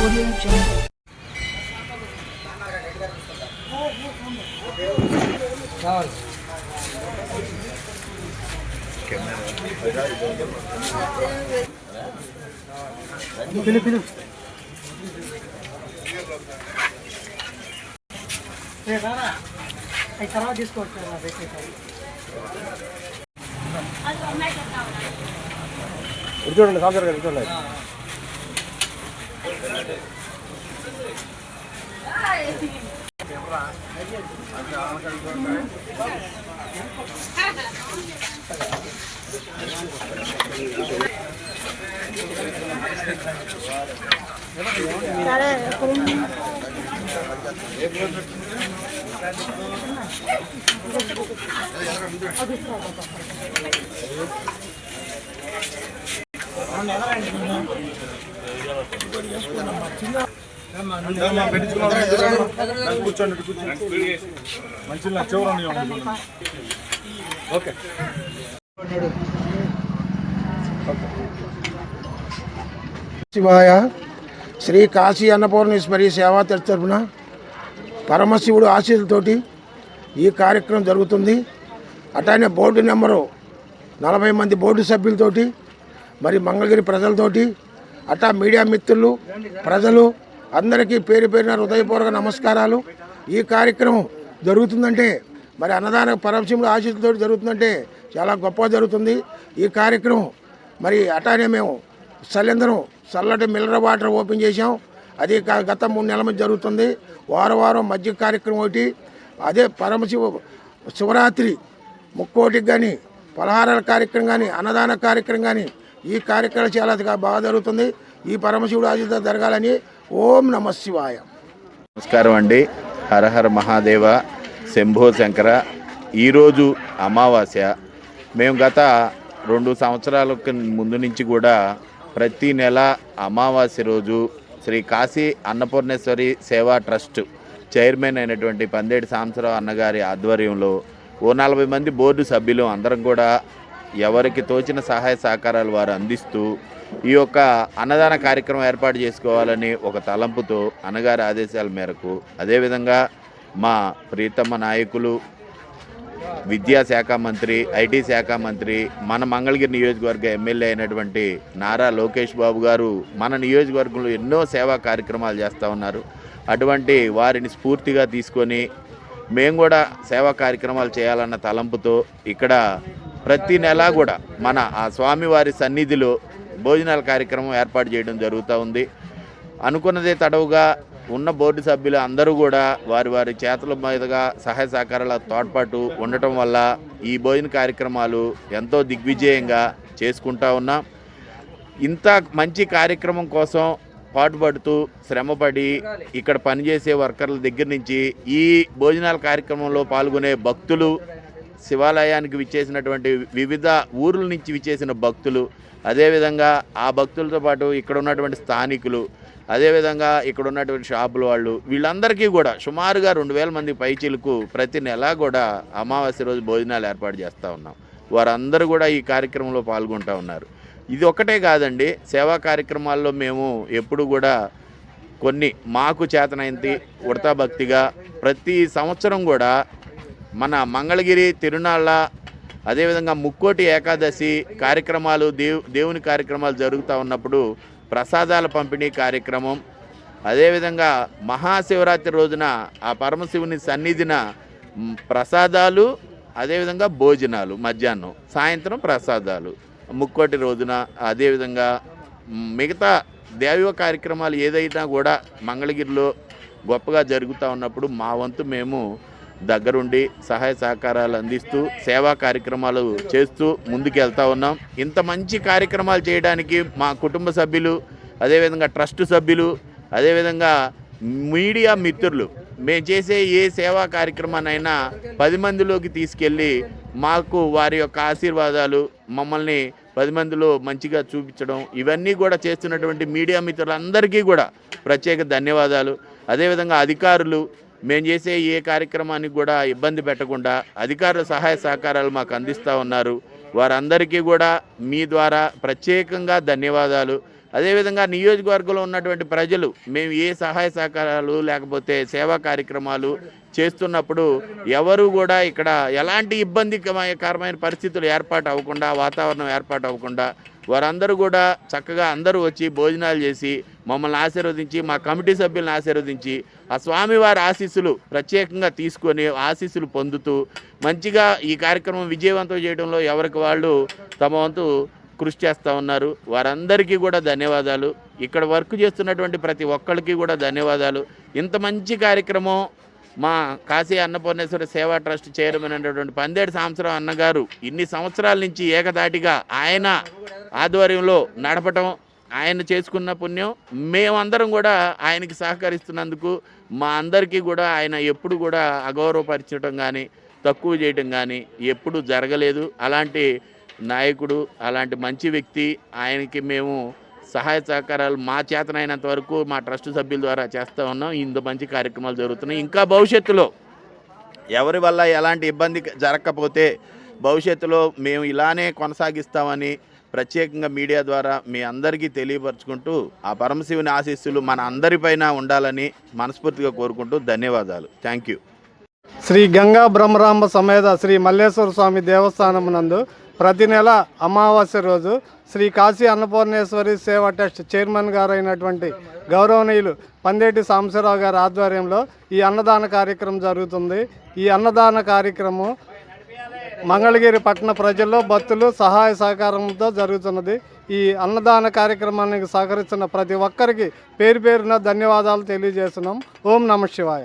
Audio Jungle. తర్వాత తీసుకోవచ్చు చూడండి సాంసర్ గారు చూడండి కూర్చోండి మంచి చివరండి ఓకే శివాయ శ్రీ కాశీ అన్నపూర్ణేశ్వరి సేవా తరఫున పరమశివుడు ఆశీస్సులతోటి ఈ కార్యక్రమం జరుగుతుంది. అట్లానే బోర్డు నెంబరు 40 మంది బోర్డు సభ్యులతోటి మరి మంగళగిరి ప్రజలతోటి అట్టా మీడియా మిత్రులు ప్రజలు అందరికీ పేరు పేరున హృదయపూర్వక నమస్కారాలు. ఈ కార్యక్రమం జరుగుతుందంటే మరి అన్నదాన పరమశివుడు ఆశీస్సులతో జరుగుతుందంటే చాలా గొప్పగా జరుగుతుంది. ఈ కార్యక్రమం మరి అటానే మేము సలిందరం చల్లటి మినరల్ వాటర్ ఓపెన్ చేసాం. అది గత 3 నెలల మధ్య జరుగుతుంది. వారం మధ్య కార్యక్రమం ఒకటి, అదే శివరాత్రి ముక్కోటికి కానీ పలహారాల కార్యక్రమం కానీ అన్నదాన కార్యక్రమం కానీ ఈ కార్యక్రమం చాలా బాగా జరుగుతుంది. ఈ పరమశివుడు ఆశీస్సులతో జరగాలని ఓం నమ శివాయ. నమస్కారం అండి. హరహర మహాదేవ, శంభో శంకర. ఈరోజు అమావాస్య. మేము గత 2 సంవత్సరాల ముందు నుంచి కూడా ప్రతి నెల అమావాస్య రోజు శ్రీ కాశీ అన్నపూర్ణేశ్వరి సేవా ట్రస్ట్ చైర్మన్ అయినటువంటి పందేటి సాంబశివరావు అన్నగారి ఆధ్వర్యంలో 40 మంది బోర్డు సభ్యులు అందరం కూడా ఎవరికి తోచిన సహాయ సహకారాలు వారు అందిస్తూ ఈ యొక్క అన్నదాన కార్యక్రమం ఏర్పాటు చేసుకోవాలని ఒక తలంపుతో అన్నగారి ఆదేశాల మేరకు, అదేవిధంగా మా ప్రీతమ్మ నాయకులు విద్యాశాఖ మంత్రి, ఐటీ శాఖ మంత్రి, మన మంగళగిరి నియోజకవర్గ ఎమ్మెల్యే అయినటువంటి నారా లోకేష్ బాబు గారు మన నియోజకవర్గంలో ఎన్నో సేవా కార్యక్రమాలు చేస్తూ ఉన్నారు. అటువంటి వారిని స్ఫూర్తిగా తీసుకొని మేము కూడా సేవా కార్యక్రమాలు చేయాలన్న తలంపుతో ఇక్కడ ప్రతి నెలా కూడా మన ఆ స్వామివారి సన్నిధిలో భోజనాల కార్యక్రమం ఏర్పాటు చేయడం జరుగుతూ ఉంది. అనుకున్నదే తడవుగా ఉన్న బోర్డు సభ్యులు అందరూ కూడా వారి చేతుల మీదుగా సహాయ సహకారాల తోడ్పాటు ఉండటం వల్ల ఈ భోజన కార్యక్రమాలు ఎంతో దిగ్విజయంగా చేసుకుంటా ఉన్నాం. ఇంత మంచి కార్యక్రమం కోసం పాటుపడుతూ శ్రమపడి ఇక్కడ పనిచేసే వర్కర్ల దగ్గర నుంచి ఈ భోజనాల కార్యక్రమంలో పాల్గొనే భక్తులు, శివాలయానికి విచ్చేసినటువంటి వివిధ ఊర్ల నుంచి విచ్చేసిన భక్తులు, అదేవిధంగా ఆ భక్తులతో పాటు ఇక్కడ ఉన్నటువంటి స్థానికులు, అదేవిధంగా ఇక్కడ ఉన్నటువంటి షాపుల వాళ్ళు, వీళ్ళందరికీ కూడా సుమారుగా 2000 మంది పైచీలకు ప్రతి నెల కూడా అమావాస్య రోజు భోజనాలు ఏర్పాటు చేస్తూ ఉన్నాం. వారందరూ కూడా ఈ కార్యక్రమంలో పాల్గొంటూ ఉన్నారు. ఇది ఒక్కటే కాదండి, సేవా కార్యక్రమాల్లో మేము ఎప్పుడు కూడా కొన్ని మాకు చేతనైంది ఉడతా భక్తిగా ప్రతి సంవత్సరం కూడా మన మంగళగిరి తిరునాళ్ళ, అదేవిధంగా ముక్కోటి ఏకాదశి కార్యక్రమాలు, దేవుని కార్యక్రమాలు జరుగుతూ ఉన్నప్పుడు ప్రసాదాల పంపిణీ కార్యక్రమం, అదేవిధంగా మహాశివరాత్రి రోజున ఆ పరమశివుని సన్నిధిన ప్రసాదాలు, అదేవిధంగా భోజనాలు, మధ్యాహ్నం సాయంత్రం ప్రసాదాలు, ముక్కోటి రోజున అదేవిధంగా మిగతా దైవ కార్యక్రమాలు ఏదైనా కూడా మంగళగిరిలో గొప్పగా జరుగుతూ ఉన్నప్పుడు మా వంతు మేము దగ్గరుండి సహాయ సహకారాలు అందిస్తూ సేవా కార్యక్రమాలు చేస్తూ ముందుకెళ్తా ఉన్నాం. ఇంత మంచి కార్యక్రమాలు చేయడానికి మా కుటుంబ సభ్యులు, అదేవిధంగా ట్రస్ట్ సభ్యులు, అదేవిధంగా మీడియా మిత్రులు మేము చేసే ఏ సేవా కార్యక్రమాన్నైనా 10 మందిలోకి తీసుకెళ్ళి మాకు వారి యొక్క ఆశీర్వాదాలు, మమ్మల్ని 10 మందిలో మంచిగా చూపించడం, ఇవన్నీ కూడా చేస్తున్నటువంటి మీడియా మిత్రులందరికీ కూడా ప్రత్యేక ధన్యవాదాలు. అదేవిధంగా అధికారులు మేము చేసే ఏ కార్యక్రమానికి కూడా ఇబ్బంది పెట్టకుండా అధికారుల సహాయ సహకారాలు మాకు అందిస్తూ ఉన్నారు. వారందరికీ కూడా మీ ద్వారా ప్రత్యేకంగా ధన్యవాదాలు. అదేవిధంగా నియోజకవర్గంలో ఉన్నటువంటి ప్రజలు మేము ఏ సహాయ సహకారాలు లేకపోతే సేవా కార్యక్రమాలు చేస్తున్నప్పుడు ఎవరు కూడా ఇక్కడ ఎలాంటి ఇబ్బందికరమైన పరిస్థితులు ఏర్పాటు అవ్వకుండా, వాతావరణం ఏర్పాటు అవ్వకుండా వారందరూ కూడా చక్కగా అందరూ వచ్చి భోజనాలు చేసి మమ్మల్ని ఆశీర్వదించి, మా కమిటీ సభ్యులను ఆశీర్వదించి, ఆ స్వామివారి ఆశీస్సులు ప్రత్యేకంగా తీసుకొని ఆశీస్సులు పొందుతూ మంచిగా ఈ కార్యక్రమం విజయవంతం చేయడంలో ఎవరికి వాళ్ళు తమ వంతు కృషి చేస్తూ ఉన్నారు. వారందరికీ కూడా ధన్యవాదాలు. ఇక్కడ వర్క్ చేస్తున్నటువంటి ప్రతి ఒక్కరికి కూడా ధన్యవాదాలు. ఇంత మంచి కార్యక్రమం మా కాశీ అన్నపూర్ణేశ్వరి సేవా ట్రస్ట్ చైర్మన్ అనేటువంటి పందేటి సంవత్సరం అన్నగారు ఇన్ని సంవత్సరాల నుంచి ఏకధాటిగా ఆయన ఆధ్వర్యంలో నడపటం, ఆయన చేసుకున్న పుణ్యం. మేమందరం కూడా ఆయనకి సహకరిస్తున్నందుకు మా అందరికీ కూడా ఆయన ఎప్పుడు కూడా అగౌరవపరచడం కానీ తక్కువ చేయటం కానీ ఎప్పుడు జరగలేదు. అలాంటి నాయకుడు, అలాంటి మంచి వ్యక్తి, ఆయనకి మేము సహాయ సహకారాలు మా చేతనైనంత వరకు మా ట్రస్ట్ సభ్యుల ద్వారా చేస్తూ ఉన్నాం. ఇంత మంచి కార్యక్రమాలు జరుగుతున్నాయి. ఇంకా భవిష్యత్తులో ఎవరి వల్ల ఎలాంటి ఇబ్బంది జరగకపోతే భవిష్యత్తులో మేము ఇలానే కొనసాగిస్తామని ప్రత్యేకంగా మీడియా ద్వారా మీ అందరికీ తెలియపరచుకుంటూ ఆ పరమశివుని ఆశీస్సులు మన అందరిపైన ఉండాలని మనస్ఫూర్తిగా కోరుకుంటూ ధన్యవాదాలు. Thank you. శ్రీ గంగా బ్రహ్మరాంబ సమేత శ్రీ మల్లేశ్వర స్వామి దేవస్థానం నందు ప్రతి నెల అమావాస్య రోజు శ్రీ కాశీ అన్నపూర్ణేశ్వరి సేవా ట్రస్ట్ చైర్మన్ గారు అయినటువంటి గౌరవనీయులు పందేటి సాంబశివరావు గారి ఆధ్వర్యంలో ఈ అన్నదాన కార్యక్రమం జరుగుతుంది. ఈ అన్నదాన కార్యక్రమం మంగళగిరి పట్టణ ప్రజల్లో భక్తులు సహాయ సహకారంతో జరుగుతున్నది. ఈ అన్నదాన కార్యక్రమానికి సహకరిస్తున్న ప్రతి ఒక్కరికి పేరు పేరున ధన్యవాదాలు తెలియజేస్తున్నాం. ఓం నమః శివాయ.